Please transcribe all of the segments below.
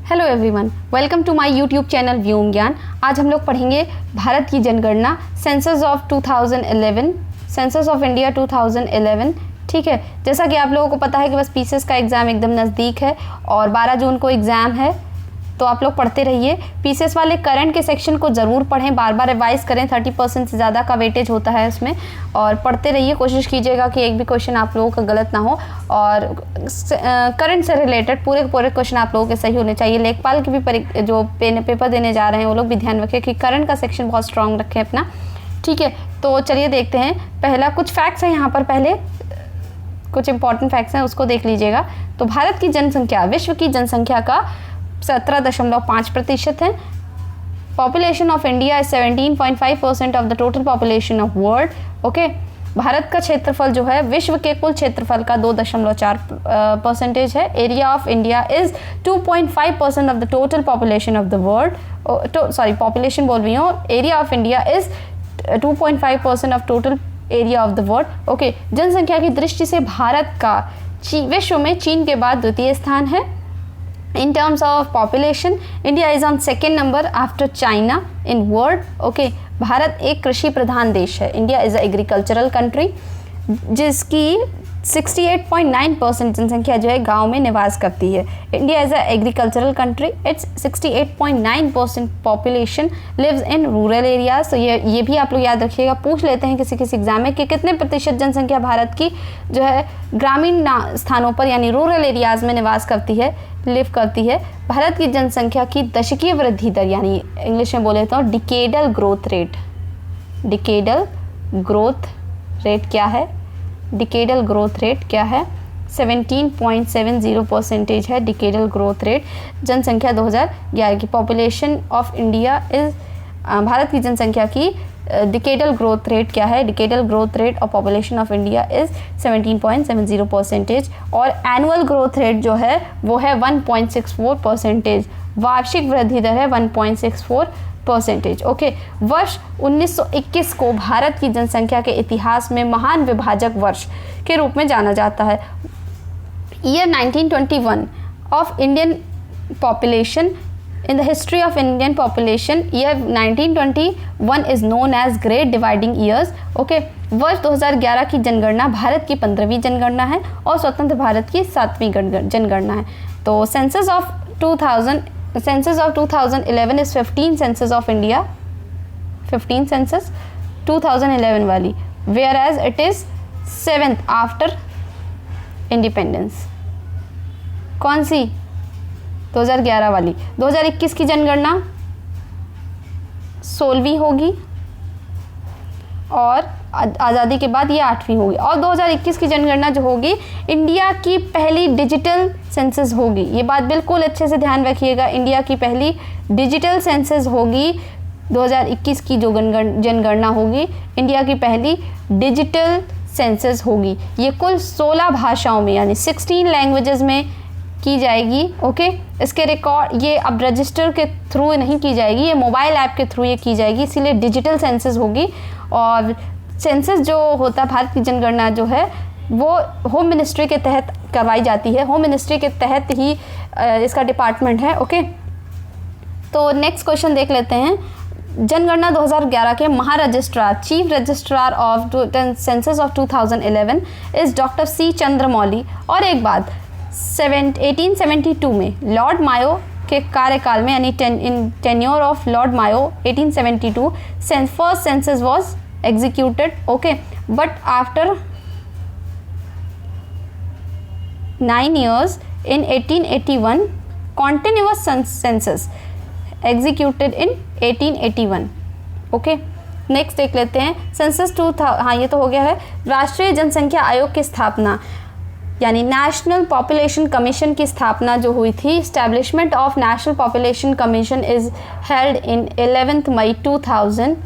Hello everyone, welcome to my YouTube channel Vyom Gyan. आज हम लोग पढ़ेंगे भारत की जनगणना census of 2011, census of India 2011। ठीक है, जैसा कि आप लोगों को पता है कि बस पीसीएस का एग्ज़ाम एकदम नज़दीक है और 12 जून को एग्ज़ाम है, तो आप लोग पढ़ते रहिए। पीसीएस वाले करंट के सेक्शन को ज़रूर पढ़ें, बार बार रिवाइज करें, 30% से ज़्यादा का वेटेज होता है उसमें, और पढ़ते रहिए। कोशिश कीजिएगा कि एक भी क्वेश्चन आप लोगों का गलत ना हो, और करंट से रिलेटेड पूरे क्वेश्चन आप लोगों के सही होने चाहिए। लेखपाल की भी जो पेपर देने जा रहे हैं वो लोग भी ध्यान रखें कि करंट का सेक्शन बहुत स्ट्रांग रखें अपना। ठीक है, तो चलिए देखते हैं। पहला कुछ फैक्ट्स हैं यहाँ पर, पहले कुछ इंपॉर्टेंट फैक्ट्स हैं, उसको देख लीजिएगा। तो भारत की जनसंख्या विश्व की जनसंख्या का 17.5% है। Population of India is 17.5% of the total population of world. Okay, Bharat का क्षेत्रफल जो है विश्व के कुल क्षेत्रफल का 2.4% है। Area of India is 2.5% of the total population of the world. Sorry, population बोल रही हूँ। Area of India is 2.5% of total area of the world. Okay, जनसंख्या की दृष्टि से भारत का विश्व में चीन के बाद द्वितीय स्थान है। In terms of population, India is on second number after China in world. Okay, Bharat एक कृषि प्रधान देश है। India is a agricultural country, जिसकी 68.9% जनसंख्या जो है गांव में निवास करती है। India is a agricultural country, it's 68.9% population lives in rural areas. तो ये भी आप लोग याद रखिएगा, पूछ लेते हैं किसी एग्जाम में कि कितने प्रतिशत जनसंख्या भारत की जो है ग्रामीण स्थानों पर यानी रूरल एरियाज में निवास करती है, लिव करती है। भारत की जनसंख्या की दशकीय वृद्धि दर यानी इंग्लिश में बोले तो decadal growth rate, decadal growth rate क्या है? डिकेडल ग्रोथ रेट क्या है? 17.70% है डिकेडल ग्रोथ रेट। जनसंख्या 2011 की population of India is, Bharat की जनसंख्या की डिकेडल ग्रोथ रेट क्या है? Decadal growth rate of population of India is 17.70%, और एनुअल ग्रोथ रेट जो है वो है 1.64%। वार्षिक वृद्धि दर है 1.64%। ओके, वर्ष 1921 को भारत की जनसंख्या के इतिहास में महान विभाजक वर्ष के रूप में जाना जाता है। Year 1921 of Indian population, in the history of Indian population year 1921 is known as great dividing years. Okay, वर्ष 2011 की जनगणना भारत की 15वीं जनगणना है और स्वतंत्र भारत की 7वीं जनगणना है। तो census of 2011 is 15 census of India, 15 census 2011 वाली, whereas it is 7th after independence। कौन सी? 2011 वाली। 2021 की जनगणना 16वीं होगी और आज़ादी के बाद ये 8वीं होगी, और 2021 की जनगणना जो होगी इंडिया की पहली डिजिटल सेंसस होगी। ये बात बिल्कुल अच्छे से ध्यान रखिएगा, इंडिया की पहली डिजिटल सेंसस होगी। 2021 की जो जनगणना होगी इंडिया की पहली डिजिटल सेंसस होगी। ये कुल 16 भाषाओं में यानी 16 लैंग्वेजेस में की जाएगी। ओके, इसके रिकॉर्ड ये अब रजिस्टर के थ्रू नहीं की जाएगी, ये मोबाइल ऐप के थ्रू ये की जाएगी, इसीलिए डिजिटल सेंसस होगी। और सेंसस जो होता है, भारत की जनगणना जो है वो होम मिनिस्ट्री के तहत करवाई जाती है, होम मिनिस्ट्री के तहत ही इसका डिपार्टमेंट है। ओके, तो नेक्स्ट क्वेश्चन देख लेते हैं। जनगणना 2011 के महारजिस्ट्रार, chief registrar of census of 2011 is doctor C Chandramouli. और एक बात, 1872 में लॉर्ड मायो के कार्यकाल में यानी in tenure of Lord Mayo 1872 first census was executed. Okay, but after 9 years in 1881 continuous census executed in 1881. Okay, next देख लेते हैं सेंसस 2000। हाँ, ये तो हो गया है। राष्ट्रीय जनसंख्या आयोग की स्थापना यानी नेशनल पॉपुलेशन कमीशन की स्थापना जो हुई थी, establishment of national population commission is held in 11 May 2000।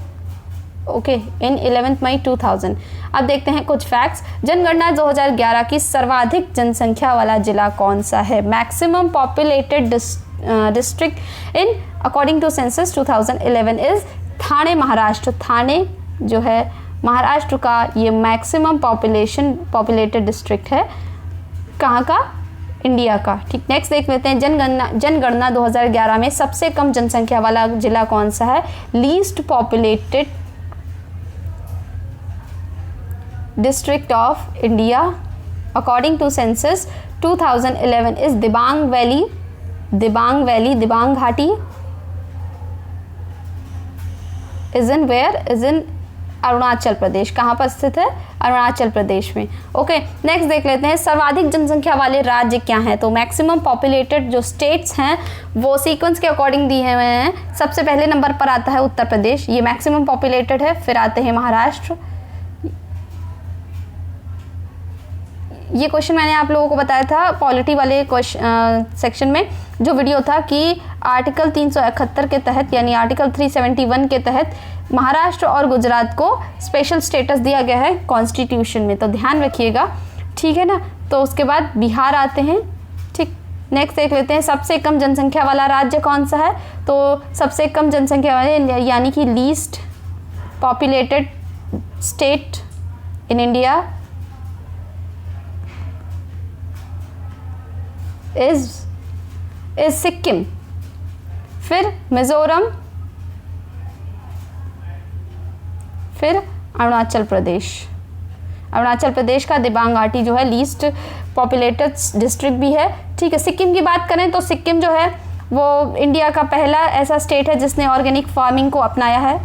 Okay, in 11 May 2000। अब देखते हैं कुछ फैक्ट्स। जनगणना 2011 की सर्वाधिक जनसंख्या वाला जिला कौन सा है? Maximum populated district in according to census 2011 is Thane, Maharashtra. Thane जो है महाराष्ट्र का ये मैक्सिमम पॉपुलेटेड डिस्ट्रिक्ट है। कहाँ का? इंडिया का। ठीक, नेक्स्ट देख लेते हैं जनगणना 2011 में सबसे कम जनसंख्या वाला जिला कौन सा है? Least populated district of India according to census 2011 is Dibang valley, Dibang घाटी is in where? Is in Arunachal Pradesh. कहाँ पर स्थित है? अरुणाचल प्रदेश में। ओके, नेक्स्ट देख लेते हैं सर्वाधिक जनसंख्या वाले राज्य क्या हैं? तो मैक्सिमम पॉपुलेटेड जो स्टेट्स हैं वो सीक्वेंस के अकॉर्डिंग दिए हुए हैं। सबसे पहले नंबर पर आता है उत्तर प्रदेश, ये मैक्सिमम पॉपुलेटेड है। फिर आते हैं महाराष्ट्र, ये क्वेश्चन मैंने आप लोगों को बताया था पॉलिटी वाले सेक्शन में, जो वीडियो था कि आर्टिकल 371 के तहत यानी आर्टिकल 371 के तहत महाराष्ट्र और गुजरात को स्पेशल स्टेटस दिया गया है कॉन्स्टिट्यूशन में, तो ध्यान रखिएगा। ठीक है ना। तो उसके बाद बिहार आते हैं। ठीक, नेक्स्ट देख लेते हैं सबसे कम जनसंख्या वाला राज्य कौन सा है? तो सबसे कम जनसंख्या वाले यानी कि least populated state in India is Sikkim. फिर मिजोरम, फिर अरुणाचल प्रदेश। अरुणाचल प्रदेश का दिबांग घाटी जो है लीस्ट पॉपुलेटेड डिस्ट्रिक्ट भी है। ठीक है, सिक्किम की बात करें तो सिक्किम जो है वो इंडिया का पहला ऐसा स्टेट है जिसने ऑर्गेनिक फार्मिंग को अपनाया है।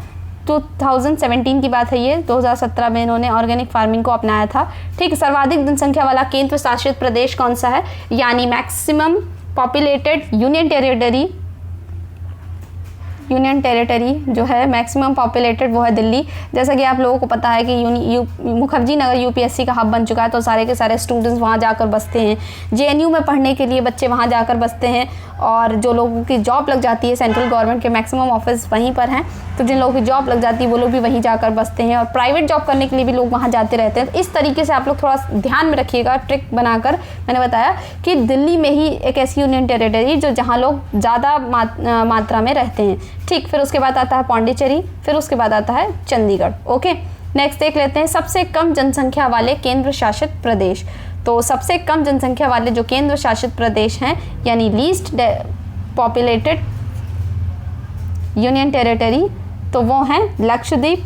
2017 की बात है ये, 2017 में इन्होंने ऑर्गेनिक फार्मिंग को अपनाया था। ठीक, सर्वाधिक जनसंख्या वाला केंद्र शासित प्रदेश कौन सा है? यानी मैक्सिमम पॉपुलेटेड यूनियन टेरिटरी जो है मैक्सिमम पॉपुलेटेड वो है दिल्ली। जैसा कि आप लोगों को पता है कि मुखर्जी नगर यूपीएससी का हब बन चुका है, तो सारे के सारे स्टूडेंट्स वहाँ जाकर बसते हैं। जेएनयू में पढ़ने के लिए बच्चे वहाँ जाकर बसते हैं, और जो लोगों की जॉब लग जाती है सेंट्रल गवर्नमेंट के मैक्सिमम ऑफिस वहीं पर हैं, तो जिन लोगों की जॉब लग जाती है वो लोग भी वहीं जाकर बसते हैं, और प्राइवेट जॉब करने के लिए भी लोग वहाँ जाते रहते हैं। तो इस तरीके से आप लोग थोड़ा ध्यान में रखिएगा, ट्रिक बनाकर मैंने बताया कि दिल्ली में ही एक ऐसी यूनियन टेरिटरी जो जहाँ लोग ज़्यादा मात्रा में रहते हैं। ठीक, फिर उसके बाद आता है पौंडीचेरी, फिर उसके बाद आता है चंडीगढ़। ओके, नेक्स्ट देख लेते हैं सबसे कम जनसंख्या वाले केंद्र शासित प्रदेश। तो सबसे कम जनसंख्या वाले जो केंद्र शासित प्रदेश हैं यानी लीस्ट पॉपुलेटेड यूनियन टेरिटरी, तो वो हैं लक्षद्वीप,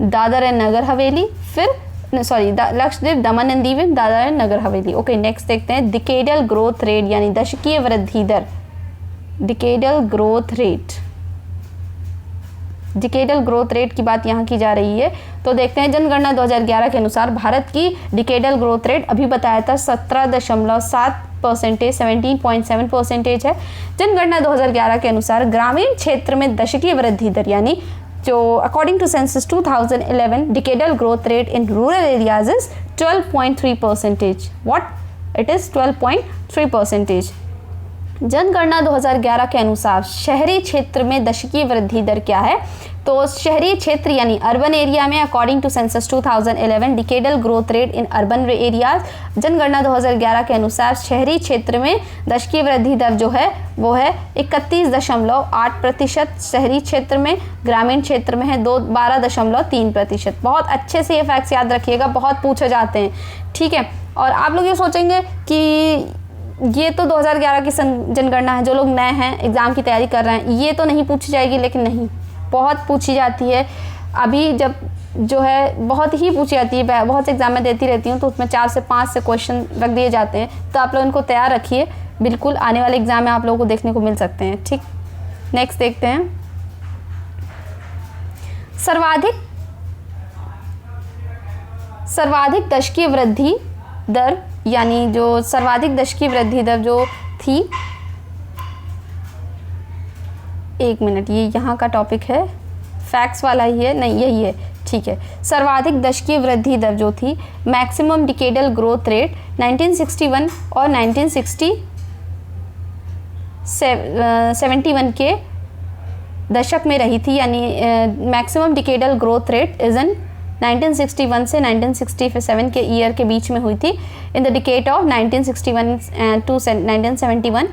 दादर एंड नगर हवेली, फिर लक्षद्वीप, दमन and Diu, Dadar and Nagar Haveli. Okay, next देखते हैं डिकेडल ग्रोथ रेट यानी दशकीय वृद्धि दर। डिकेडल ग्रोथ रेट की बात यहाँ की जा रही है। तो देखते हैं जनगणना 2011 के अनुसार भारत की डिकेडल ग्रोथ रेट अभी बताया था 17.7%, 17.7% है। जनगणना 2011 के अनुसार ग्रामीण क्षेत्र में दशकीय वृद्धि दर यानी जो according to census 2011 decadal growth rate in rural areas is 12.3%। What it is 12.3%। जनगणना 2011 के अनुसार शहरी क्षेत्र में दशकीय वृद्धि दर क्या है? तो शहरी क्षेत्र यानी अर्बन एरिया में according to census 2011 decadal growth rate in urban areas. जनगणना 2011 के अनुसार शहरी क्षेत्र में दशकीय वृद्धि दर जो है वो है 31.8% शहरी क्षेत्र में, ग्रामीण क्षेत्र में है 12.3%। बहुत अच्छे से ये फैक्ट्स याद रखिएगा, बहुत पूछे जाते हैं। ठीक है, और आप लोग ये सोचेंगे कि ये तो 2011 की जनगणना है, जो लोग नए हैं एग्ज़ाम की तैयारी कर रहे हैं ये तो नहीं पूछी जाएगी, लेकिन नहीं, बहुत पूछी जाती है। अभी जब जो है बहुत ही पूछी जाती है, बहुत से एग्जाम में देती रहती हूँ, तो उसमें 4 से 5 से क्वेश्चन रख दिए जाते हैं, तो आप लोग इनको तैयार रखिए, बिल्कुल आने वाले एग्जाम में आप लोगों को देखने को मिल सकते हैं। ठीक, नेक्स्ट देखते हैं सर्वाधिक दशकीय वृद्धि दर यानी जो सर्वाधिक दशकीय वृद्धि दर जो थी, एक मिनट, ये यहाँ का टॉपिक है, फैक्ट्स वाला ही है, नहीं यही है, ठीक है। सर्वाधिक दशकीय वृद्धि दर जो थी मैक्सिमम डिकेडल ग्रोथ रेट 1961 और 1971 के दशक में रही थी, यानी maximum decadal growth rate is in 1961 से 1967 के ईयर के बीच में हुई थी। In the decade of 1961 to 1971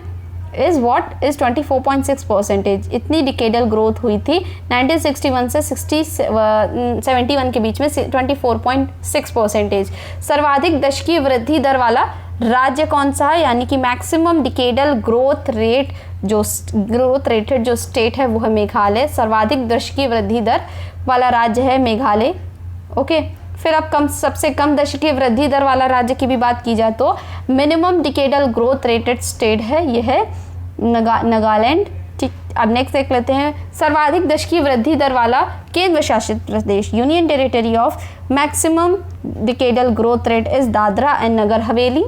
is what is 24.6%। इतनी डिकेडल ग्रोथ हुई थी 1961 से 71 के बीच में 24.6%। सर्वाधिक दशकीय वृद्धि दर वाला राज्य कौन सा है, यानी कि मैक्सिमम डिकेडल ग्रोथ रेट जो स्टेट है वो है मेघालय। सर्वाधिक दशकीय वृद्धि दर वाला राज्य है मेघालय। ओके, फिर अब सबसे कम दशकीय वृद्धि दर वाला राज्य की भी बात की जाए तो minimum decadal growth rated state है, यह है नागालैंड। ठीक, अब नेक्स्ट देख लेते हैं सर्वाधिक दशकीय वृद्धि दर वाला केंद्र शासित प्रदेश, union territory of maximum decadal growth rate is Dadra and Nagar Haveli.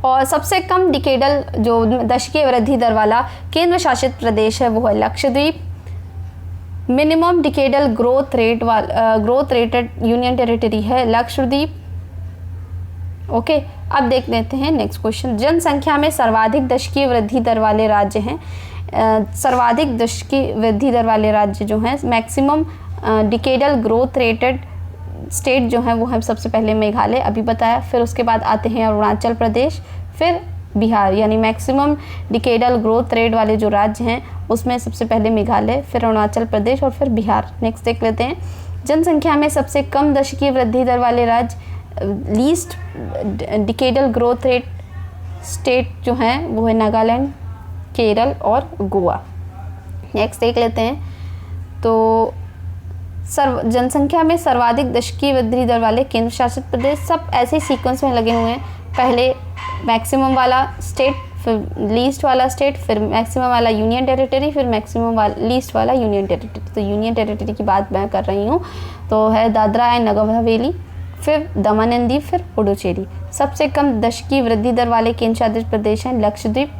और सबसे कम डिकेडल जो दशकीय वृद्धि दर वाला केंद्र शासित प्रदेश है वो है Lakshadweep. Minimum decadal growth rated union territory है लक्षद्वीप। ओके, अब देख लेते हैं नेक्स्ट क्वेश्चन। जनसंख्या में सर्वाधिक दशकीय वृद्धि दर वाले राज्य हैं। सर्वाधिक दशकीय वृद्धि दर वाले राज्य जो हैं, maximum decadal growth rated state जो है वो है सबसे पहले मेघालय, अभी बताया। फिर उसके बाद आते हैं अरुणाचल प्रदेश, फिर बिहार, यानी मैक्सिमम डिकेडल ग्रोथ रेट वाले जो राज्य हैं उसमें सबसे पहले मेघालय, फिर अरुणाचल प्रदेश और फिर बिहार। नेक्स्ट देख लेते हैं जनसंख्या में सबसे कम दशकीय वृद्धि दर वाले राज्य, least decadal growth rate state जो हैं वो है नागालैंड, केरल और गोवा। नेक्स्ट देख लेते हैं तो जनसंख्या में सर्वाधिक दशकीय वृद्धि दर वाले केंद्र शासित प्रदेश, सब ऐसे सीक्वेंस में लगे हुए हैं। पहले मैक्सिमम वाला स्टेट, फिर लीस्ट वाला स्टेट, फिर मैक्सिमम वाला यूनियन टेरिटरी, फिर मैक्सिमम वाला लीस्ट वाला यूनियन टेरिटरी। तो यूनियन टेरिटरी की बात मैं कर रही हूँ तो है दादरा एंड नगर हवेली, फिर दमन एंड दीव, फिर पुडुचेरी। सबसे कम दशकीय वृद्धि दर वाले केंद्र शासित प्रदेश हैं लक्षद्वीप।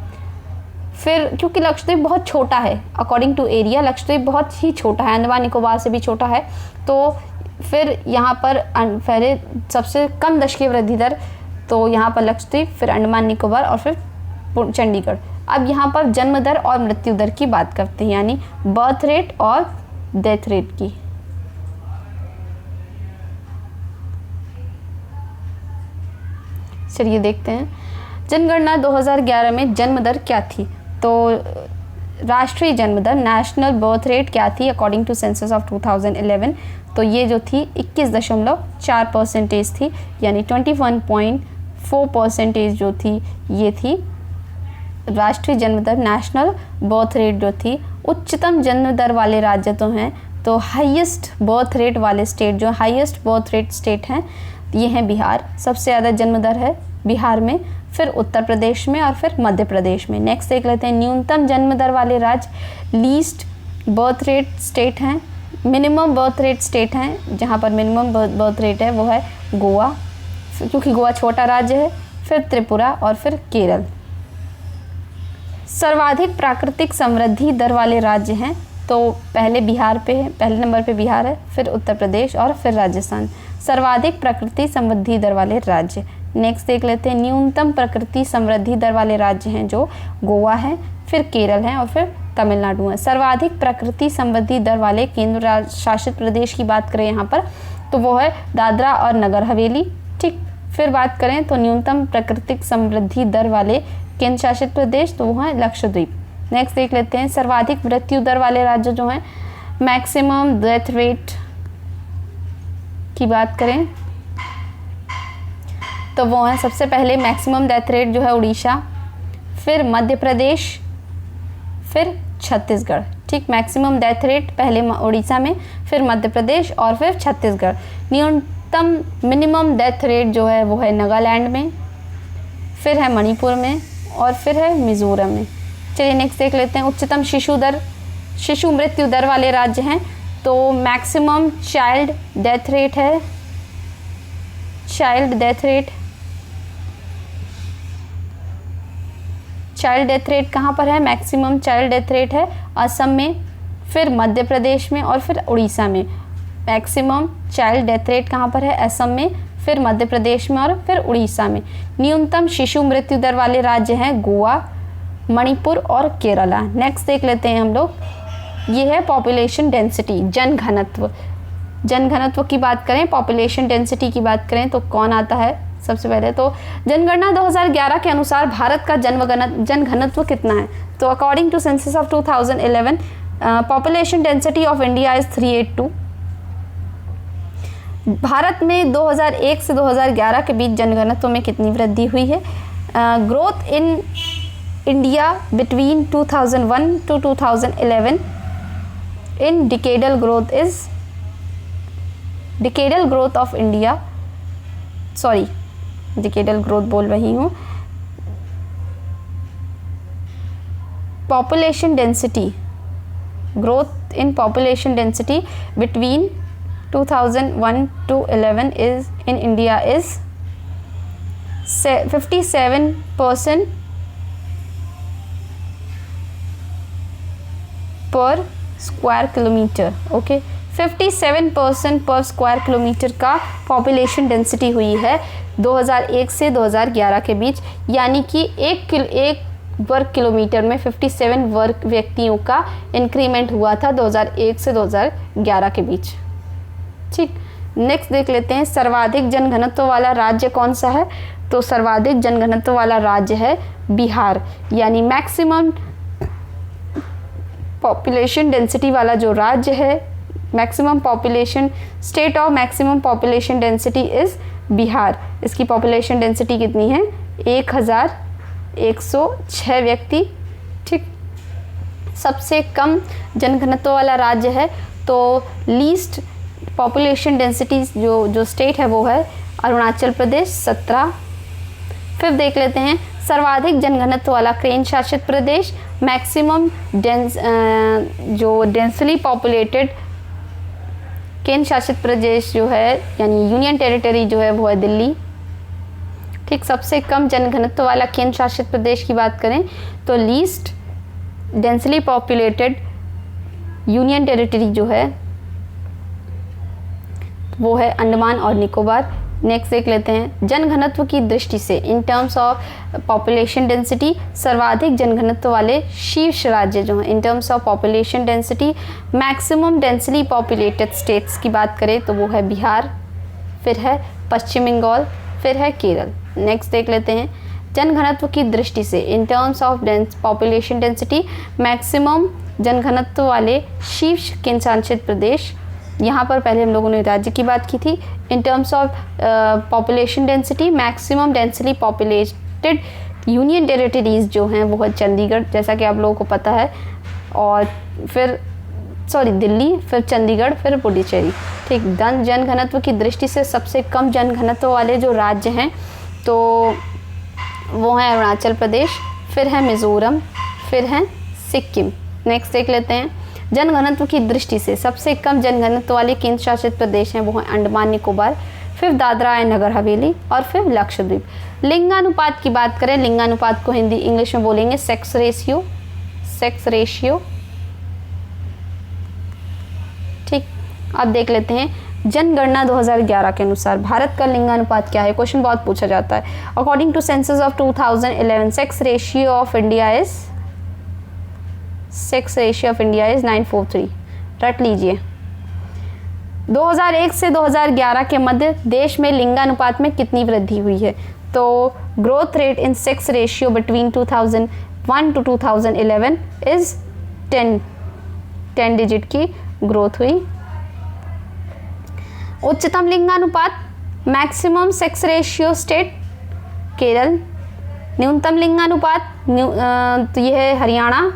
फिर क्योंकि लक्षद्वीप बहुत छोटा है, अकॉर्डिंग टू एरिया लक्षद्वीप बहुत ही छोटा है, अंडमान निकोबार से भी छोटा है, तो फिर यहाँ पर पहले सबसे कम दशकीय वृद्धि दर तो यहाँ पर लक्षद्वीप, फिर अंडमान निकोबार और फिर चंडीगढ़। अब यहाँ पर जन्म दर और मृत्यु दर की बात करते हैं, यानी बर्थ रेट और डेथ रेट की। चलिए देखते हैं जनगणना 2011 में जन्म दर क्या थी। तो राष्ट्रीय जन्म दर, नेशनल बर्थ रेट क्या थी अकॉर्डिंग टू सेंसस ऑफ 2011, तो ये जो थी 21.4% थी, यानी 21.4% जो थी ये थी राष्ट्रीय जन्म दर, नेशनल बर्थ रेट जो थी। उच्चतम जन्म दर वाले राज्य तो हैं, तो हाईएस्ट बर्थ रेट वाले स्टेट जो हाईएस्ट बर्थ रेट स्टेट हैं ये हैं बिहार, सबसे ज़्यादा जन्म दर है बिहार में, फिर उत्तर प्रदेश में और फिर मध्य प्रदेश में। नेक्स्ट देख लेते हैं न्यूनतम जन्म दर वाले राज्य, लीस्ट बर्थ रेट स्टेट हैं, मिनिमम बर्थ रेट स्टेट हैं, जहाँ पर मिनिमम बर्थ रेट है वो है गोवा, क्योंकि गोवा छोटा राज्य है, फिर त्रिपुरा और फिर केरल। सर्वाधिक प्राकृतिक समृद्धि दर वाले राज्य हैं, तो पहले नंबर पे बिहार है, फिर उत्तर प्रदेश और फिर राजस्थान, सर्वाधिक प्रकृति समृद्धि दर वाले राज्य। नेक्स्ट देख लेते हैं न्यूनतम प्रकृति समृद्धि दर वाले राज्य हैं जो गोवा है, फिर केरल है और फिर तमिलनाडु है। सर्वाधिक प्रकृति समृद्धि दर वाले केंद्र शासित प्रदेश की बात करें यहाँ पर तो वो है दादरा और नगर हवेली। ठीक, फिर बात करें तो न्यूनतम प्राकृतिक समृद्धि दर वाले केंद्र शासित प्रदेश तो वो है लक्षद्वीप। नेक्स्ट देख लेते हैं सर्वाधिक मृत्यु दर वाले राज्य जो हैं, मैक्सिमम डेथ रेट की बात करें तो वो है सबसे पहले मैक्सिमम डेथ रेट जो है उड़ीसा, फिर मध्य प्रदेश, फिर छत्तीसगढ़। ठीक, मैक्सिमम डेथ रेट पहले उड़ीसा में, फिर मध्य प्रदेश और फिर छत्तीसगढ़। न्यूनतम मिनिमम डेथ रेट जो है वो है नागालैंड में, फिर है मणिपुर में और फिर है मिजोरम में। चलिए नेक्स्ट देख लेते हैं उच्चतम शिशु मृत्यु दर वाले राज्य हैं, तो मैक्सिमम चाइल्ड डेथ रेट है, चाइल्ड डेथ रेट कहाँ पर है, मैक्सिमम चाइल्ड डेथ रेट है असम में, फिर मध्य प्रदेश में और फिर उड़ीसा में। मैक्सिमम चाइल्ड डेथ रेट कहाँ पर है, असम में, फिर मध्य प्रदेश में और फिर उड़ीसा में। न्यूनतम शिशु मृत्यु दर वाले राज्य हैं गोवा, मणिपुर और केरला। नेक्स्ट देख लेते हैं हम लोग, ये है पॉपुलेशन डेंसिटी, जनघनत्व की बात करें, पॉपुलेशन डेंसिटी की बात करें तो कौन आता है सबसे पहले। तो जनगणना 2011 के अनुसार भारत का जनघनत्व कितना है, तो according to census of 2011 population density of India is 382, भारत में 2001 से 2011 के बीच जनघनत्व में कितनी वृद्धि हुई है? Growth in India between 2001 to 2011 in decadal growth of India, sorry decadal growth बोल रही हूँ, population density, growth in population density between 2001 to 11 is in India is 57% per square kilometer. Okay 57% पर स्क्वायर किलोमीटर का population density हुई है 2001 से 2011 के बीच, यानी कि एक वर्ग किलोमीटर में 57 वर्ग व्यक्तियों का इंक्रीमेंट हुआ था 2001 से 2011 के बीच। ठीक, नेक्स्ट देख लेते हैं सर्वाधिक जनघनत्व वाला राज्य कौन सा है? तो सर्वाधिक जनघनत्व वाला राज्य है बिहार, यानी मैक्सिमम पॉपुलेशन डेंसिटी वाला जो राज्य है, maximum population state of maximum population density is Bihar. इसकी पॉपुलेशन डेंसिटी कितनी है? 1106 व्यक्ति। ठीक, सबसे कम जनघनत्व वाला राज्य है, तो लीस्ट पॉपुलेशन डेंसिटी जो स्टेट है वो है अरुणाचल प्रदेश 17। फिर देख लेते हैं सर्वाधिक जनघनत्व वाला केंद्र शासित प्रदेश, मैक्सिमम जो डेंसली पॉपुलेटेड केंद्र शासित प्रदेश जो है यानी यूनियन टेरिटरी जो है वो है दिल्ली। ठीक, सबसे कम जनघनत्व वाला केंद्र शासित प्रदेश की बात करें तो least densely populated union territory जो है वो है अंडमान और निकोबार। नेक्स्ट देख लेते हैं जनघनत्व की दृष्टि से in terms of population density सर्वाधिक जनघनत्व वाले शीर्ष राज्य जो हैं इन terms of population density maximum densely populated states की बात करें तो वो है बिहार, फिर है पश्चिम बंगाल, फिर है केरल। नेक्स्ट देख लेते हैं जनघनत्व की दृष्टि से in terms of population density maximum जनघनत्व वाले शीर्ष केंद्र शासित प्रदेश। यहाँ पर पहले हम लोगों ने राज्य की बात की थी। इन terms of population density maximum densely populated union territories जो हैं वो है चंडीगढ़, जैसा कि आप लोगों को पता है, और फिर दिल्ली, फिर चंडीगढ़, फिर पुडुचेरी। ठीक, जनघनत्व की दृष्टि से सबसे कम जनघनत्व वाले जो राज्य हैं तो वो हैं अरुणाचल प्रदेश, फिर है मिज़ोरम, फिर है सिक्किम। नेक्स्ट देख लेते हैं जनघनत्व की दृष्टि से सबसे कम जनघनत्व वाले केंद्र शासित प्रदेश हैं वो हैं अंडमान निकोबार, फिर दादरा एंड नगर हवेली और फिर लक्षद्वीप। लिंगानुपात की बात करें, लिंगानुपात को हिंदी इंग्लिश में बोलेंगे सेक्स रेशियो। ठीक, अब देख लेते हैं जनगणना 2011 के अनुसार भारत का लिंगानुपात क्या है? क्वेश्चन बहुत पूछा जाता है। According to census of 2011 sex ratio of India is 943। रट लीजिए। 2001 से 2011 के मध्य देश में लिंगानुपात में कितनी वृद्धि हुई है? तो growth rate in sex ratio between 2001 to 2011 is 10 digit की ग्रोथ हुई। उच्चतम लिंगानुपात maximum sex ratio state Kerala. न्यूनतम लिंगानुपात तो यह है हरियाणा।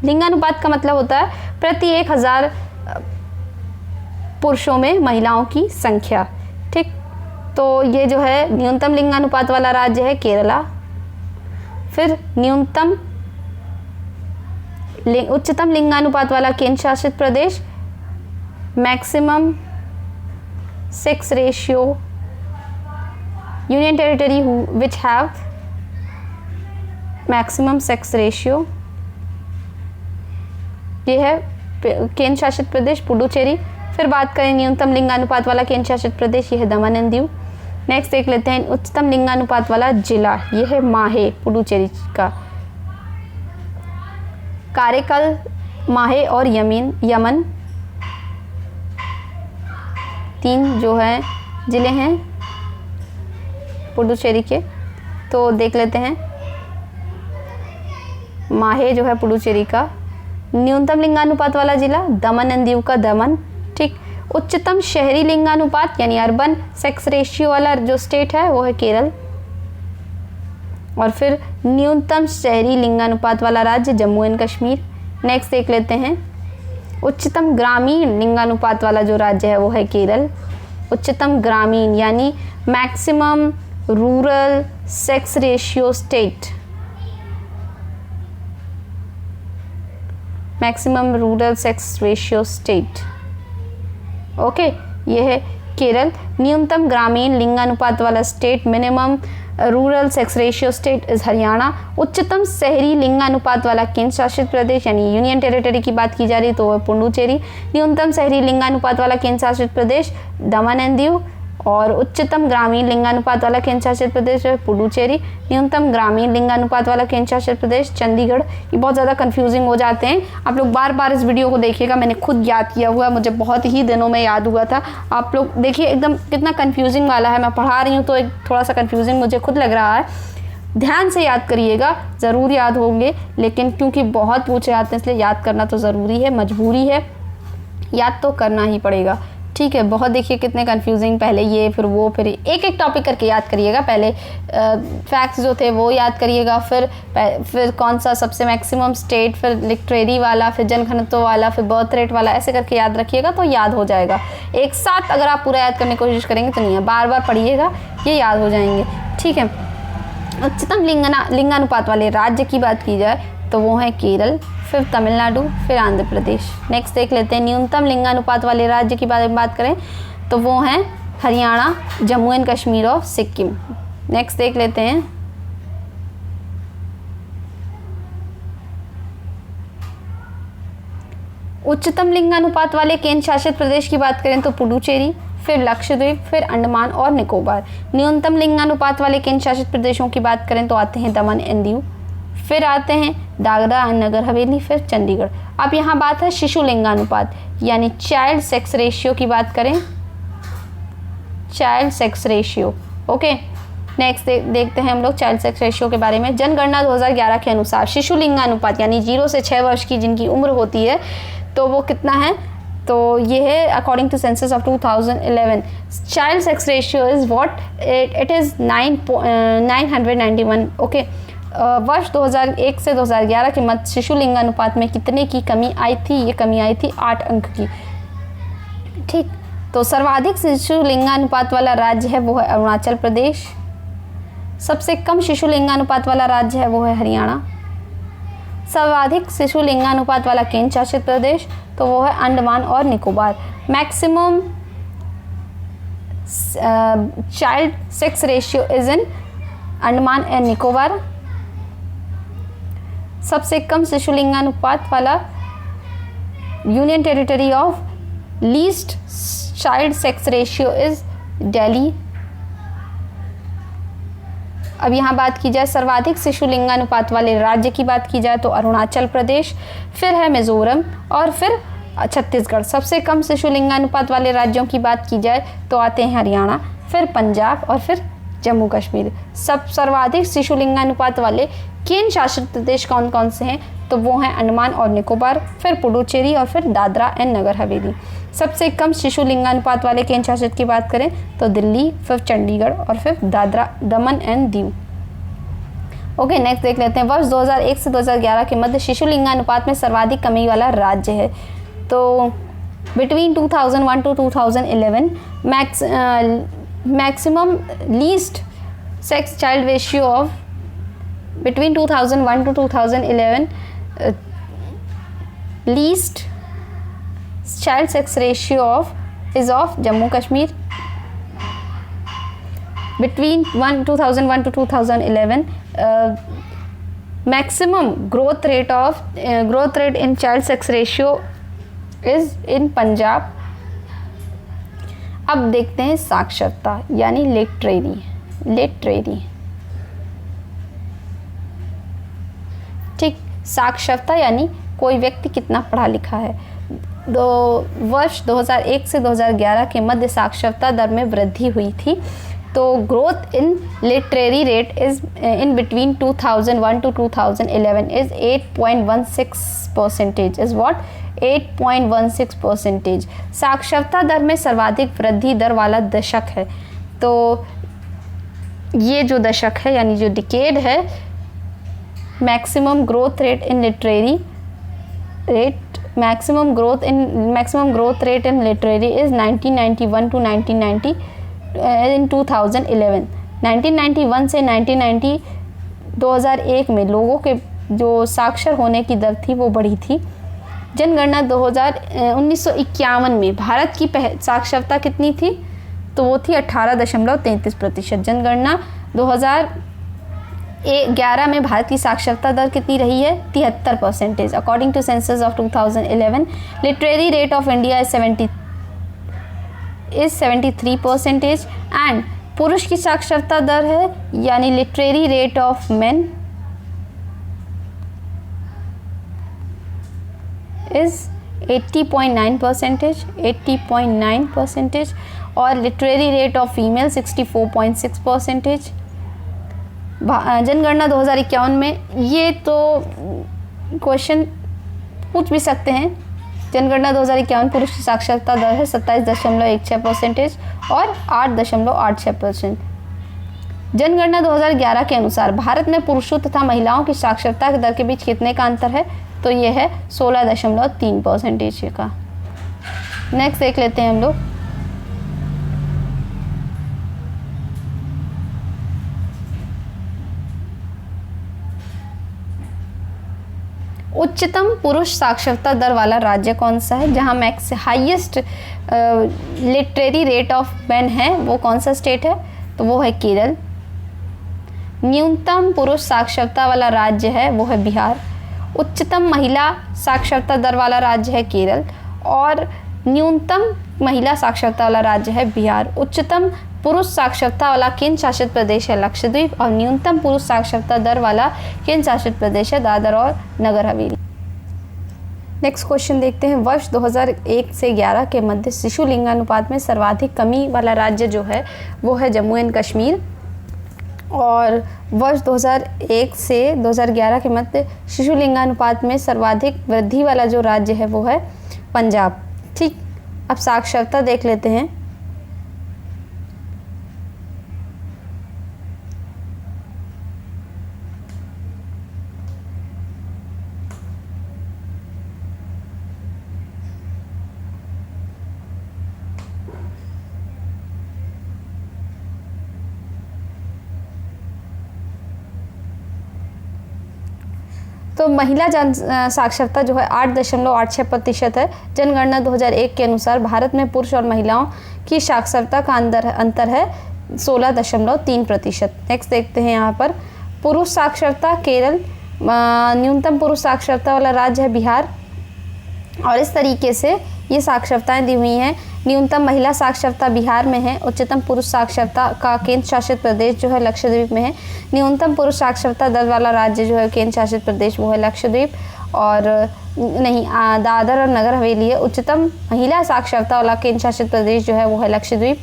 लिंगानुपात का मतलब होता है प्रति 1000 पुरुषों में महिलाओं की संख्या। ठीक, तो ये जो है न्यूनतम लिंगानुपात वाला राज्य है केरला। फिर उच्चतम लिंगानुपात वाला केंद्र शासित प्रदेश maximum sex ratio union territory which have maximum sex ratio, ये है केंद्र शासित प्रदेश पुडुचेरी। फिर बात करें न्यूनतम लिंगानुपात वाला केंद्र शासित प्रदेश, ये है दमन एंड दीव। नेक्स्ट देख लेते हैं उच्चतम लिंगानुपात वाला जिला, ये है माहे पुडुचेरी का। कारेकल, माहे और यमन 3 जो है जिले हैं पुडुचेरी के। तो देख लेते हैं माहे जो है पुडुचेरी का। न्यूनतम लिंगानुपात वाला जिला दमन एंड दीव का दमन। ठीक, उच्चतम शहरी लिंगानुपात यानी अर्बन सेक्स रेशियो वाला जो स्टेट है वो है केरल। और फिर न्यूनतम शहरी लिंगानुपात वाला राज्य जम्मू एंड कश्मीर। नेक्स्ट देख लेते हैं, उच्चतम ग्रामीण लिंगानुपात वाला जो राज्य है वो है केरल। उच्चतम ग्रामीण यानी maximum rural sex ratio state, maximum rural sex ratio state, okay, ये है केरल। न्यूनतम ग्रामीण लिंगानुपात वाला state, minimum rural sex ratio state is Haryana. उच्चतम शहरी लिंगानुपात वाला केंद्र शासित प्रदेश यानी यूनियन टेरिटरी की बात की जा रही तो वह पुडुचेरी। न्यूनतम शहरी लिंगानुपात वाला केंद्र शासित प्रदेश दमन एंड दीव। और उच्चतम ग्रामीण लिंगानुपात वाला केंद्र शासित प्रदेश है पुडुचेरी। न्यूनतम ग्रामीण लिंगानुपात वाला केंद्र शासित प्रदेश चंडीगढ़। ये बहुत ज़्यादा कंफ्यूजिंग हो जाते हैं, आप लोग बार बार इस वीडियो को देखिएगा, मैंने खुद याद किया हुआ, मुझे बहुत ही दिनों में याद हुआ था। आप लोग देखिए एकदम कितना कंफ्यूजिंग वाला है, मैं पढ़ा रही हूँ तो एक थोड़ा सा कंफ्यूजिंग मुझे खुद लग रहा है। ध्यान से याद करिएगा, ज़रूर याद होंगे, लेकिन क्योंकि बहुत पूछे जाते हैं इसलिए याद करना तो ज़रूरी है, मजबूरी है, याद तो करना ही पड़ेगा, ठीक है। बहुत देखिए कितने कंफ्यूजिंग, पहले ये फिर वो, फिर एक एक टॉपिक करके याद करिएगा। पहले फैक्ट्स जो थे वो याद करिएगा, फिर कौन सा सबसे मैक्सिमम स्टेट, फिर लिटरेरी वाला, फिर जनघनत्व वाला, फिर बर्थ रेट वाला, ऐसे करके याद रखिएगा तो याद हो जाएगा। एक साथ अगर आप पूरा याद करने की कोशिश करेंगे तो नहीं है, बार बार पढ़िएगा, ये याद हो जाएंगे, ठीक है। उच्चतम लिंगानुपात वाले राज्य की बात की जाए तो वो है केरल, फिर तमिलनाडु, फिर आंध्र प्रदेश। नेक्स्ट देख लेते हैं, न्यूनतम लिंगानुपात वाले राज्य की बात करें तो वो हैं हरियाणा, जम्मू एंड कश्मीर और सिक्किम। नेक्स्ट देख लेते हैं, उच्चतम लिंगानुपात वाले केंद्र शासित प्रदेश की बात करें तो पुडुचेरी, फिर लक्षद्वीप, फिर अंडमान और निकोबार। न्यूनतम लिंगानुपात वाले केंद्र शासित प्रदेशों की बात करें तो आते हैं दमन एंड दीव, फिर आते हैं दादरा एंड नगर हवेली, फिर चंडीगढ़। अब यहाँ बात है शिशु लिंगानुपात यानी चाइल्ड सेक्स रेशियो की बात करें, child sex ratio, okay. Next देखते हैं हम लोग चाइल्ड सेक्स रेशियो के बारे में। जनगणना 2011 के अनुसार शिशु लिंगानुपात यानी 0 से 6 वर्ष की जिनकी उम्र होती है तो वो कितना है, तो ये है according to census of 2011 child sex ratio is what, it is 991, okay. वर्ष 2001 से 2011 के मध्य शिशु लिंगानुपात में कितने की कमी आई थी, ये कमी आई थी 8 अंक की, ठीक। तो सर्वाधिक शिशु लिंगानुपात वाला राज्य है वो है अरुणाचल प्रदेश। सबसे कम शिशु लिंगानुपात वाला राज्य है वो है हरियाणा। सर्वाधिक शिशु लिंगानुपात वाला केंद्र शासित प्रदेश तो वो है अंडमान और Nicobar. Maximum child sex ratio is in Andaman and Nicobar. सबसे कम शिशु लिंगानुपात वाला union territory of least child sex ratio is Delhi. अब यहाँ बात की जाए सर्वाधिक शिशु लिंगानुपात वाले राज्य की बात की जाए तो अरुणाचल प्रदेश, फिर है मिजोरम और फिर छत्तीसगढ़। सबसे कम शिशु लिंगानुपात वाले राज्यों की बात की जाए तो आते हैं हरियाणा, फिर पंजाब और फिर जम्मू कश्मीर। सर्वाधिक शिशु लिंगानुपात वाले केंद्र शासित प्रदेश कौन कौन से हैं तो वो हैं अंडमान और निकोबार, फिर पुडुचेरी और फिर दादरा एंड नगर हवेली। सबसे कम शिशु लिंगानुपात वाले केंद्र शासित की बात करें तो दिल्ली, फिर चंडीगढ़ और फिर दादरा दमन एंड दीव, ओके। नेक्स्ट देख लेते हैं, वर्ष 2001 से 2011 के मध्य शिशु लिंगानुपात में सर्वाधिक कमी वाला राज्य है तो between 2001 to 2011 maximum least sex child ratio of between 2001 to 2011 least child sex ratio is of Jammu Kashmir. Between 2001 to 2011 maximum growth rate in child sex ratio is in Punjab. अब देखते हैं साक्षरता यानी लिटरेरी, ठीक। साक्षरता यानी कोई व्यक्ति कितना पढ़ा लिखा है। वर्ष 2001 से 2011 के मध्य साक्षरता दर में वृद्धि हुई थी तो growth in literary rate is in between 2001 to 2011 is 8.16%, is what 8.16%। साक्षरता दर में सर्वाधिक वृद्धि दर वाला दशक है। तो ये जो दशक है यानी जो डिकेड है, maximum growth rate in literary rate maximum growth rate in literary is 1991 to 1990 in 2011। 1991 से 2001 में लोगों के जो साक्षर होने की दर थी वो बढ़ी थी। जनगणना 1951 में भारत की साक्षरता कितनी थी? तो वो थी 18.33%। जनगणना 2011 में भारत की साक्षरता दर कितनी रही है? 73%। According to census of 2011 literary rate of India is 73% and पुरुष की साक्षरता दर है यानी literary rate of men is 80.9% और लिटरेरी रेट ऑफ फीमेल 64.6%। जनगणना 2051 में ये तो क्वेश्चन पूछ भी सकते हैं। जनगणना 2051 पुरुष की साक्षरता दर है 27.16% और 8.86%। जनगणना 2011 के अनुसार भारत में पुरुषों तथा महिलाओं की साक्षरता दर के बीच कितने का अंतर है? तो ये है 16.3% का। नेक्स्ट देख लेते हैं हम लोग। उच्चतम पुरुष साक्षरता दर वाला राज्य कौन सा है? जहां max highest literary rate of main है वो कौन सा स्टेट है? तो वो है केरल। न्यूनतम पुरुष साक्षरता वाला राज्य है वो है बिहार। उच्चतम महिला साक्षरता दर वाला राज्य है केरल और न्यूनतम महिला साक्षरता वाला राज्य है बिहार। उच्चतम पुरुष साक्षरता वाला केंद्र शासित प्रदेश है लक्षद्वीप और न्यूनतम पुरुष साक्षरता दर वाला केंद्र शासित प्रदेश है दादर और नगर हवेली। नेक्स्ट क्वेश्चन देखते हैं। वर्ष 2001 से 11 के मध्य शिशु लिंगानुपात में सर्वाधिक कमी वाला राज्य जो है वो है जम्मू एंड कश्मीर और वर्ष 2001 से 2011 के मध्य शिशु लिंगानुपात में सर्वाधिक वृद्धि वाला जो राज्य है वो है पंजाब। ठीक, अब साक्षरता देख लेते हैं। तो महिला साक्षरता जो है 8.86% है। जनगणना 2001 के अनुसार भारत में पुरुष और महिलाओं की साक्षरता का अंतर है 16.3%। नेक्स्ट देखते हैं यहाँ पर पुरुष साक्षरता केरल, न्यूनतम पुरुष साक्षरता वाला राज्य है बिहार और इस तरीके से ये साक्षरताएं दी हुई हैं। न्यूनतम महिला साक्षरता बिहार में है। उच्चतम पुरुष साक्षरता का केंद्र शासित प्रदेश जो है लक्षद्वीप में है। न्यूनतम पुरुष साक्षरता दर वाला राज्य जो है केंद्र शासित प्रदेश वो है लक्षद्वीप और दादर और नगर हवेली है। उच्चतम महिला साक्षरता वाला केंद्र शासित प्रदेश जो है वो है लक्षद्वीप।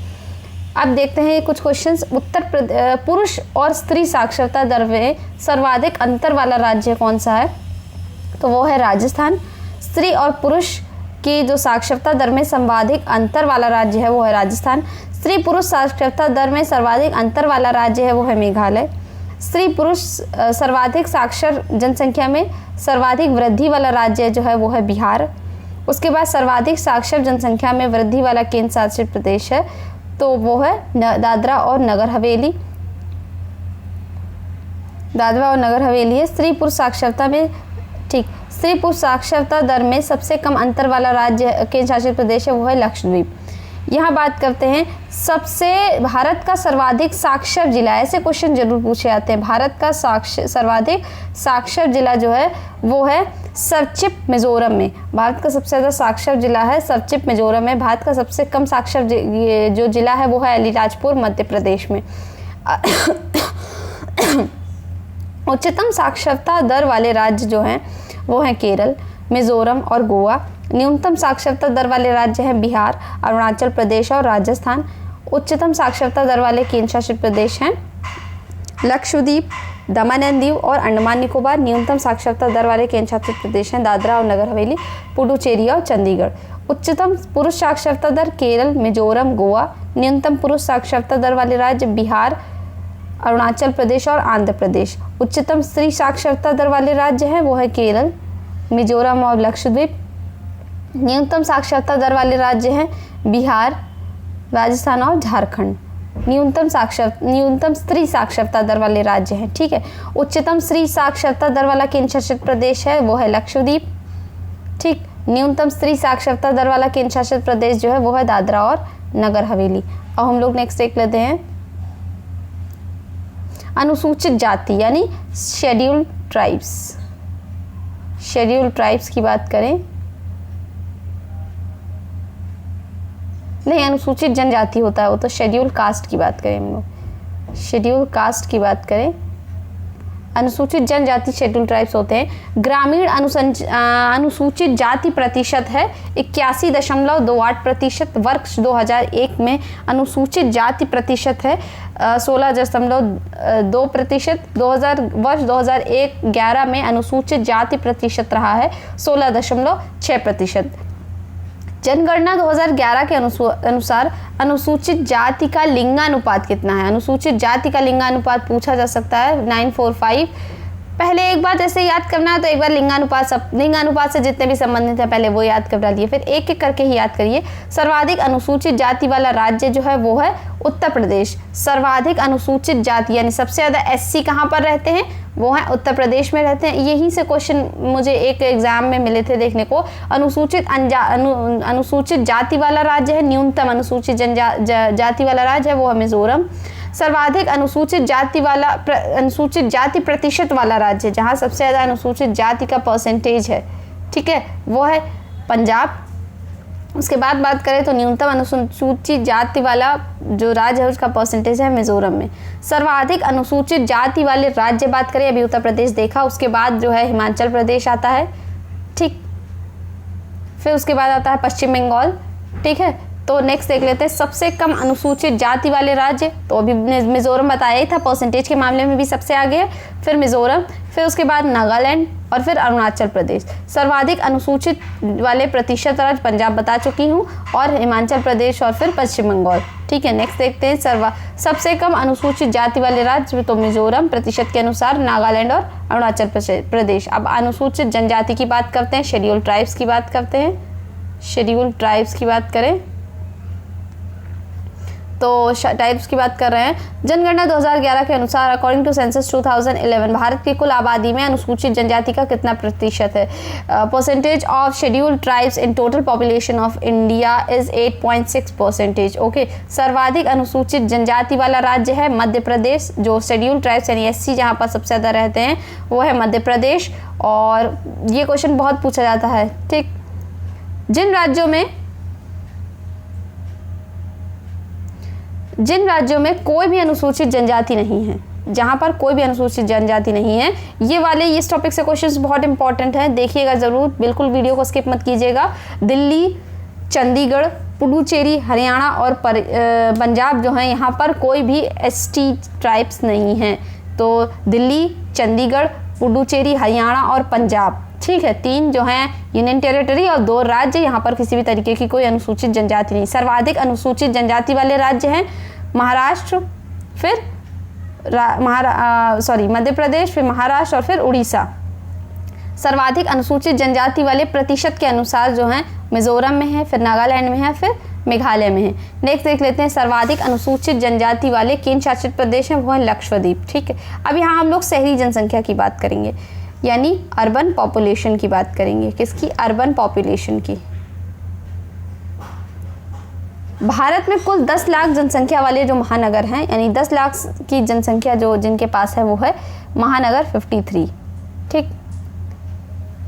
अब देखते हैं कुछ क्वेश्चंस। पुरुष और स्त्री साक्षरता दर में सर्वाधिक अंतर वाला राज्य कौन सा है? तो वो है राजस्थान। स्त्री और पुरुष की जो साक्षरता दर में सर्वाधिक अंतर वाला राज्य है वो है राजस्थान। स्त्री पुरुष साक्षरता दर में सर्वाधिक अंतर वाला राज्य है वो है मेघालय। स्त्री पुरुष सर्वाधिक साक्षर जनसंख्या में सर्वाधिक वृद्धि वाला राज्य जो है वो है बिहार। उसके बाद सर्वाधिक साक्षर जनसंख्या में वृद्धि वाला केंद्र शासित प्रदेश है तो वो है दादरा और नगर हवेली। दादरा और नगर हवेली है। स्त्री पुरुष साक्षरता में ठीक स्त्री पुरुष साक्षरता दर में सबसे कम अंतर वाला राज्य केंद्र शासित प्रदेश है वो है लक्षद्वीप। यहाँ बात करते हैं सबसे भारत का सर्वाधिक साक्षर जिला, ऐसे क्वेश्चन जरूर पूछे जाते हैं। भारत का सर्वाधिक साक्षर जिला जो है वो है सरचिप मिजोरम में। भारत का सबसे ज़्यादा साक्षर जिला है सरचिप मिजोरम में। भारत का सबसे कम साक्षर जो जिला है वो है अलीराजपुर मध्य प्रदेश में। उच्चतम साक्षरता दर वाले राज्य जो हैं वो हैं केरल, मिजोरम और गोवा। न्यूनतम साक्षरता दर वाले राज्य हैं बिहार, अरुणाचल प्रदेश और राजस्थान। उच्चतम साक्षरता दर वाले केंद्र शासित प्रदेश हैं लक्षद्वीप, दमन एंड दीव और अंडमान निकोबार। न्यूनतम साक्षरता दर वाले केंद्र शासित प्रदेश हैं दादरा और नगर हवेली, पुडुचेरी और चंडीगढ़। उच्चतम पुरुष साक्षरता दर केरल, मिजोरम, गोवा। न्यूनतम पुरुष साक्षरता दर वाले राज्य बिहार, अरुणाचल प्रदेश और आंध्र प्रदेश। उच्चतम स्त्री साक्षरता दर वाले राज्य हैं वो है केरल, मिजोरम और लक्षद्वीप। न्यूनतम साक्षरता दर वाले राज्य हैं बिहार, राजस्थान और झारखंड। न्यूनतम स्त्री साक्षरता दर वाले राज्य हैं, ठीक है। उच्चतम स्त्री साक्षरता दर वाला केंद्र शासित प्रदेश है वो है लक्षद्वीप, ठीक। न्यूनतम स्त्री साक्षरता दर वाला केंद्र शासित प्रदेश जो है वो है दादरा और नगर हवेली। अब हम लोग नेक्स्ट देख लेते हैं अनुसूचित जाति यानी शेड्यूल्ड ट्राइब्स। शेड्यूल्ड ट्राइब्स की बात करें, नहीं अनुसूचित जनजाति होता है वो, तो शेड्यूल कास्ट की बात करें हम लोग। शेड्यूल कास्ट की बात करें, अनुसूचित जनजाति शेड्यूल ट्राइब्स होते हैं। ग्रामीण अनुसूचित जाति प्रतिशत है 81.28%। वर्ष 2001 में अनुसूचित जाति प्रतिशत है 16.2%। वर्ष 2011 में अनुसूचित जाति प्रतिशत रहा है 16.6%। जनगणना 2011 के अनुसार अनुसूचित जाति का लिंगानुपात कितना है? अनुसूचित जाति का लिंगानुपात पूछा जा सकता है 945। पहले एक बार जैसे याद करना है तो एक बार लिंगानुपात से जितने भी संबंधित है पहले वो याद कर डालिए, फिर एक एक करके ही याद करिए। सर्वाधिक अनुसूचित जाति वाला राज्य जो है वो है उत्तर प्रदेश। सर्वाधिक अनुसूचित जाति यानी सबसे ज़्यादा एससी कहाँ पर रहते हैं? वो हैं उत्तर प्रदेश में रहते हैं। यहीं से क्वेश्चन मुझे एक एग्जाम में मिले थे देखने को। अनुसूचित जाति वाला राज्य है, न्यूनतम अनुसूचित जाति वाला राज्य है वो है मिजोरम। सर्वाधिक अनुसूचित जाति प्रतिशत वाला राज्य जहाँ सबसे ज़्यादा अनुसूचित जाति का परसेंटेज है, ठीक है, वो है पंजाब। उसके बाद बात करें तो न्यूनतम अनुसूचित जाति वाला जो राज्य है उसका परसेंटेज है मिजोरम में। सर्वाधिक अनुसूचित जाति वाले राज्य बात करें, अभी उत्तर प्रदेश देखा, उसके बाद जो है हिमाचल प्रदेश आता है, ठीक। फिर उसके बाद आता है पश्चिम बंगाल, ठीक है। तो नेक्स्ट देख लेते हैं सबसे कम अनुसूचित जाति वाले राज्य। तो अभी मिजोरम बताया ही था, परसेंटेज के मामले में भी सबसे आगे है, फिर मिजोरम, फिर उसके बाद नागालैंड और फिर अरुणाचल प्रदेश। सर्वाधिक अनुसूचित वाले प्रतिशत राज्य पंजाब बता चुकी हूँ, और हिमाचल प्रदेश और फिर पश्चिम बंगाल, ठीक है। नेक्स्ट देखते हैं सबसे कम अनुसूचित जाति वाले राज्य, तो मिजोरम, प्रतिशत के अनुसार नागालैंड और अरुणाचल प्रदेश। अब अनुसूचित जनजाति की बात करते हैं, शेड्यूल ट्राइब्स की बात करते हैं। शेड्यूल ट्राइब्स की बात करें तो टाइप्स की बात कर रहे हैं। जनगणना 2011 के अनुसार अकॉर्डिंग टू सेंसस 2011 भारत की कुल आबादी में अनुसूचित जनजाति का कितना प्रतिशत है? Percentage of scheduled tribes in total population of India is 8.6%। Okay, सर्वाधिक अनुसूचित जनजाति वाला राज्य है मध्य प्रदेश। जो शेड्यूल्ड ट्राइब्स यानी एससी जहाँ पर सबसे ज़्यादा रहते हैं वो है मध्य प्रदेश, और ये क्वेश्चन बहुत पूछा जाता है, ठीक। जिन राज्यों में कोई भी अनुसूचित जनजाति नहीं है, जहाँ पर कोई भी अनुसूचित जनजाति नहीं है, ये वाले इस टॉपिक से क्वेश्चंस बहुत इंपॉर्टेंट हैं, देखिएगा ज़रूर, बिल्कुल वीडियो को स्किप मत कीजिएगा। दिल्ली, चंडीगढ़, पुडुचेरी, हरियाणा और पंजाब जो हैं, यहाँ पर कोई भी एसटी ट्राइब्स नहीं हैं। तो दिल्ली, चंडीगढ़, पुडुचेरी, हरियाणा और पंजाब, ठीक है, 3 जो हैं यूनियन टेरिटरी और 2 राज्य, यहाँ पर किसी भी तरीके की कोई अनुसूचित जनजाति नहीं। सर्वाधिक अनुसूचित जनजाति वाले राज्य हैं महाराष्ट्र, फिर मध्य प्रदेश, फिर महाराष्ट्र और फिर उड़ीसा। सर्वाधिक अनुसूचित जनजाति वाले प्रतिशत के अनुसार जो हैं मिजोरम में है, फिर नागालैंड में है, फिर मेघालय में है। नेक्स्ट देख लेते हैं सर्वाधिक अनुसूचित जनजाति वाले केंद्र शासित प्रदेश हैं वो है लक्षद्वीप, ठीक है। अब यहाँ हम लोग शहरी जनसंख्या की बात करेंगे, यानी अर्बन पॉपुलेशन की बात करेंगे। किसकी? अर्बन पॉपुलेशन की। भारत में कुल 10 लाख जनसंख्या वाले जो महानगर हैं, यानी 10 लाख की जनसंख्या जो जिनके पास है वो है महानगर 53, ठीक।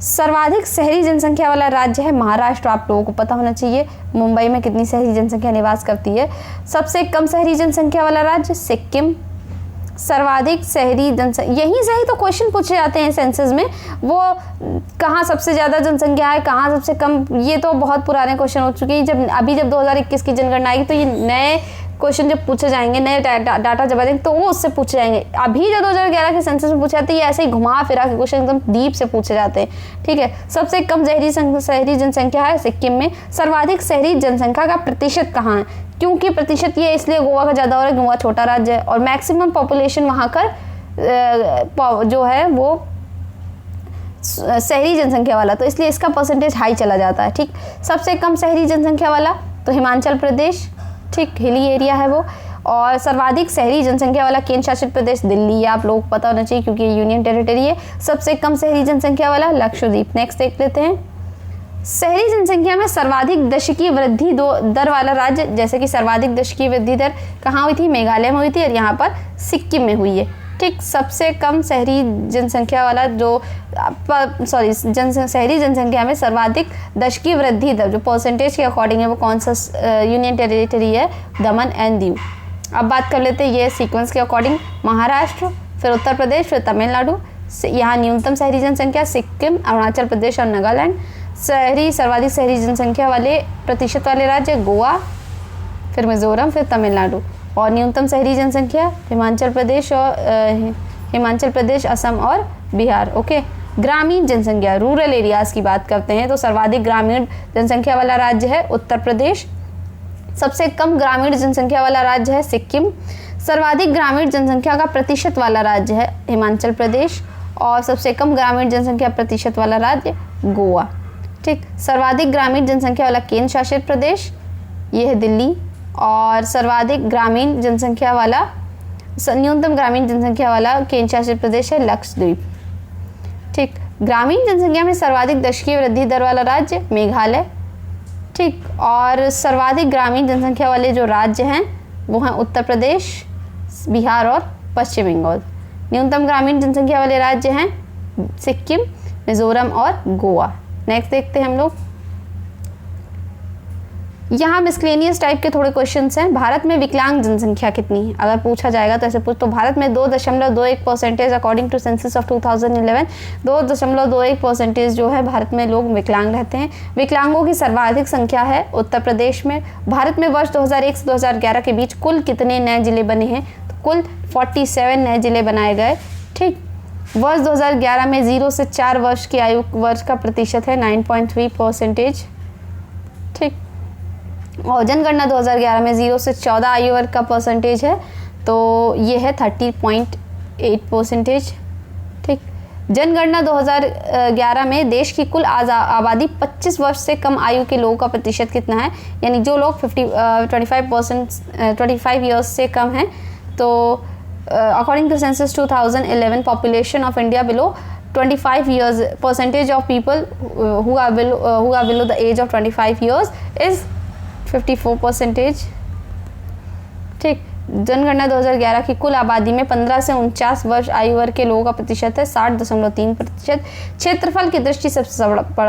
सर्वाधिक शहरी जनसंख्या वाला राज्य है महाराष्ट्र, आप लोगों को पता होना चाहिए मुंबई में कितनी शहरी जनसंख्या निवास करती है। सबसे कम शहरी जनसंख्या वाला राज्य सिक्किम। सर्वाधिक शहरी जनसंख्या, यहीं से ही तो क्वेश्चन पूछे जाते हैं सेंसस में, वो कहाँ सबसे ज़्यादा जनसंख्या है, कहाँ सबसे कम, ये तो बहुत पुराने क्वेश्चन हो चुके हैं। जब 2021 की जनगणना आएगी तो ये नए क्वेश्चन जब पूछे जाएंगे, नए डाटा जब आएंगे तो वो उससे पूछे जाएंगे। अभी जो 2011 के सेंसस में पूछे जाते हैं ये ऐसे ही घुमा फिरा के क्वेश्चन एकदम डीप से पूछे जाते हैं, ठीक है। सबसे कम शहरी जनसंख्या है सिक्किम में। सर्वाधिक शहरी जनसंख्या का प्रतिशत कहाँ है? क्योंकि प्रतिशत ये इसलिए गोवा का ज़्यादा हो रहा है, गोवा छोटा राज्य है, और मैक्सिमम पॉपुलेशन वहाँ का जो है वो शहरी जनसंख्या वाला, तो इसलिए इसका परसेंटेज हाई चला जाता है, ठीक। सबसे कम शहरी जनसंख्या वाला तो हिमाचल प्रदेश, ठीक, हिली एरिया है वो। और सर्वाधिक शहरी जनसंख्या वाला केंद्र शासित प्रदेश दिल्ली, ये आप लोग पता होना चाहिए क्योंकि ये यूनियन टेरिटरी है। सबसे कम शहरी जनसंख्या वाला लक्षद्वीप। नेक्स्ट देख लेते हैं, शहरी जनसंख्या में सर्वाधिक दशकीय वृद्धि दर वाला राज्य, जैसे कि सर्वाधिक दशकीय वृद्धि दर कहाँ हुई थी? मेघालय में हुई थी, और यहाँ पर सिक्किम में हुई है, ठीक। सबसे कम शहरी जनसंख्या वाला जो शहरी जनसंख्या में सर्वाधिक दशकीय वृद्धि दर जो परसेंटेज के अकॉर्डिंग है वो कौन सा यूनियन टेरिटरी है? दमन एंड दीव। अब बात कर लेते हैं ये सीक्वेंस के अकॉर्डिंग, महाराष्ट्र, फिर उत्तर प्रदेश, फिर तमिलनाडु। यहाँ न्यूनतम शहरी जनसंख्या सिक्किम, अरुणाचल प्रदेश और नागालैंड। सर्वाधिक शहरी जनसंख्या वाले प्रतिशत वाले राज्य गोवा, फिर मिजोरम, फिर तमिलनाडु। और न्यूनतम शहरी जनसंख्या हिमाचल प्रदेश, असम और बिहार, ओके। ग्रामीण जनसंख्या, रूरल एरियाज की बात करते हैं तो सर्वाधिक ग्रामीण जनसंख्या वाला राज्य है उत्तर प्रदेश। सबसे कम ग्रामीण जनसंख्या वाला राज्य है सिक्किम। सर्वाधिक ग्रामीण जनसंख्या का प्रतिशत वाला राज्य है हिमाचल प्रदेश, और सबसे कम ग्रामीण जनसंख्या प्रतिशत वाला राज्य गोवा, ठीक। सर्वाधिक ग्रामीण जनसंख्या वाला केंद्र शासित प्रदेश ये है दिल्ली, और सर्वाधिक ग्रामीण जनसंख्या वाला न्यूनतम ग्रामीण जनसंख्या वाला केंद्र शासित प्रदेश है लक्षद्वीप, ठीक। ग्रामीण जनसंख्या में सर्वाधिक दशकीय वृद्धि दर वाला राज्य मेघालय, ठीक। और सर्वाधिक ग्रामीण जनसंख्या वाले जो राज्य हैं वो हैं उत्तर प्रदेश, बिहार और पश्चिम बंगाल। न्यूनतम ग्रामीण जनसंख्या वाले राज्य हैं सिक्किम, मिजोरम और गोवा। नेक्स्ट देखते हैं हम लोग, यहाँ मिसक्लेनियस टाइप के थोड़े क्वेश्चंस हैं। भारत में विकलांग जनसंख्या कितनी है? अगर पूछा जाएगा तो ऐसे पूछ, तो भारत में 2.21% अकॉर्डिंग टू सेंसस ऑफ 2011, 2.21% जो है भारत में लोग विकलांग रहते हैं। विकलांगों की सर्वाधिक संख्या है उत्तर प्रदेश में। भारत में वर्ष 2001 से 2011 के बीच कुल कितने नए जिले बने हैं? तो कुल 47 नए जिले बनाए गए, ठीक। वर्ष 2011 में 0 से 4 वर्ष की आयु वर्ष का प्रतिशत है 9.3%, ठीक। और जनगणना 2011 में 0 से 14 आयु वर्ग का परसेंटेज है, तो ये है 30.8%, ठीक। जनगणना 2011 में देश की कुल आबादी 25 वर्ष से कम आयु के लोगों का प्रतिशत कितना है? यानी जो लोग 25 ईयर्स से कम हैं, तो according to census 2011 population of India below 25 years, percentage of people who are below the age of 25 years is 54%, ठीक। जनगणना 2011 की कुल आबादी में 15 से 49 वर्ष आयु वर्ग के लोगों का प्रतिशत है 60.3%। क्षेत्रफल की दृष्टि से सबसे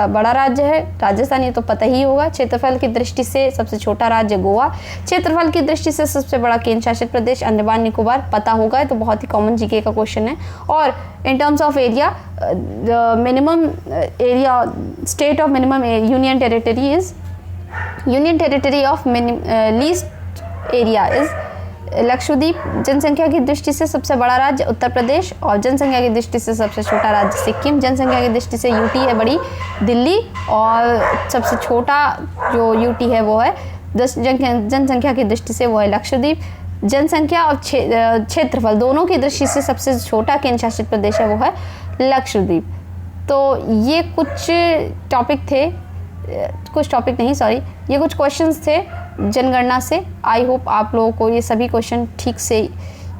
बड़ा राज्य है राजस्थान, ये तो पता ही होगा। क्षेत्रफल की दृष्टि से सबसे छोटा राज्य गोवा। क्षेत्रफल की दृष्टि से सबसे बड़ा केंद्र शासित प्रदेश अंडमान निकोबार, पता होगा, तो बहुत ही कॉमन जीके का क्वेश्चन है। और इन terms of area, minimum area state of minimum union territory is union territory of least area is Lakshadweep. जनसंख्या की दृष्टि से सबसे बड़ा राज्य उत्तर प्रदेश, और जनसंख्या की दृष्टि से सबसे छोटा राज्य सिक्किम। जनसंख्या की दृष्टि से यूटी है बड़ी दिल्ली, और सबसे छोटा जो यूटी है वो है जनसंख्या की दृष्टि से वो है लक्षद्वीप। जनसंख्या और क्षेत्रफल दोनों की दृष्टि से सबसे छोटा केंद्र शासित प्रदेश है वो है लक्षद्वीप। तो ये कुछ क्वेश्चंस थे जनगणना से। आई होप आप लोगों को ये सभी क्वेश्चन ठीक से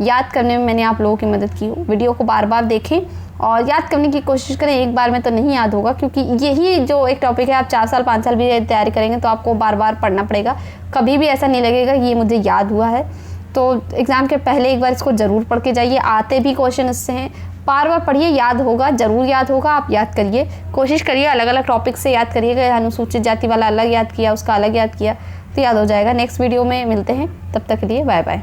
याद करने में मैंने आप लोगों की मदद की हो। वीडियो को बार बार देखें और याद करने की कोशिश करें, एक बार में तो नहीं याद होगा, क्योंकि यही जो एक टॉपिक है आप 4 साल 5 साल भी तैयारी करेंगे तो आपको बार बार पढ़ना पड़ेगा। कभी भी ऐसा नहीं लगेगा ये मुझे याद हुआ है। तो एग्ज़ाम के पहले एक बार इसको ज़रूर पढ़ के जाइए, आते भी क्वेश्चन इससे हैं, बार बार पढ़िए, याद होगा, ज़रूर याद होगा। आप याद करिए, कोशिश करिए अलग अलग टॉपिक से याद करिएगा। अनुसूचित जाति वाला अलग याद किया, उसका अलग याद किया, तो याद हो जाएगा। नेक्स्ट वीडियो में मिलते हैं, तब तक के लिए बाय बाय।